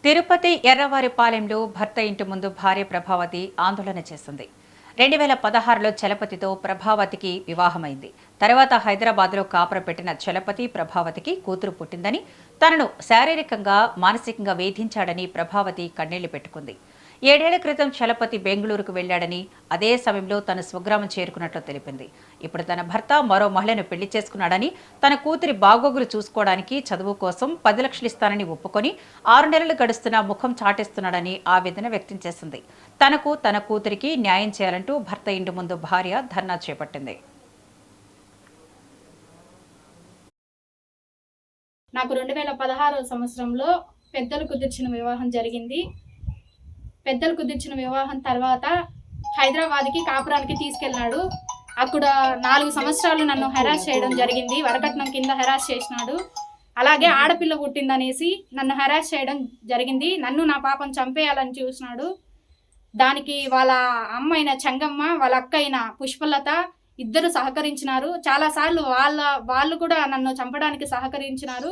తిరుపతి ఎర్రవారిపాలెంలో భర్త ఇంటి ముందు భార్య ప్రభావతి ఆందోళన చేసింది. 2016లో చలపతితో ప్రభావతికి వివాహమైంది. తర్వాత హైదరాబాద్లో కాపురం పెట్టిన చలపతి ప్రభావతికి కూతురు పుట్టిందని, తనను శారీరకంగా, మానసికంగా వేధించాడని ప్రభావతి కన్నీళ్లు పెట్టుకుంది. 7 ఏళ్ల క్రితం చలపతి బెంగళూరుకు వెళ్లాడని, అదే సమయంలో తన స్వగ్రామం చేరుకున్నట్లు తెలిపింది. ఇప్పుడు తన భర్త మరో మహిళను పెళ్లి చేసుకున్నాడని, తన కూతురి బాగోగులు చూసుకోవడానికి చదువు కోసం 10 లక్షలు ఇస్తానని ఒప్పుకొని 6 నెలలు గడుస్తున్నా ముఖం చాటేస్తున్నాడని ఆవేదన వ్యక్తం చేసింది. తనకు, తన కూతురికి న్యాయం చేయాలంటూ భర్త ఇంటి ముందు భార్య ధర్నా చేపట్టింది. నాకు 2016 సంవత్సరంలో పెద్దలు కుదిర్చిన వివాహం జరిగింది. పెద్దలు కుదిర్చిన వివాహం తర్వాత హైదరాబాద్కి కాపురానికి తీసుకెళ్ళినాడు. అక్కడ 4 సంవత్సరాలు నన్ను హెరాస్ చేయడం జరిగింది. వరకట్నం కింద హెరాస్ చేసినాడు. అలాగే ఆడపిల్ల పుట్టిందనేసి నన్ను హెరాస్ చేయడం జరిగింది. నన్ను నా పాపను చంపేయాలని చూసినాడు. దానికి వాళ్ళ అమ్మ అయిన చెంగమ్మ, వాళ్ళ అక్క అయిన పుష్పలత ఇద్దరు సహకరించినారు. చాలాసార్లు వాళ్ళు కూడా నన్ను చంపడానికి సహకరించినారు.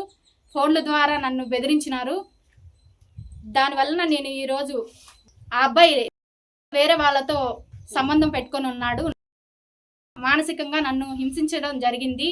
ఫోన్ల ద్వారా నన్ను బెదిరించినారు. దానివల్ల నేను ఈరోజు ఆ అబ్బాయి వేరే వాళ్ళతో సంబంధం పెట్టుకొని ఉన్నాడు. మానసికంగా నన్ను హింసించడం జరిగింది.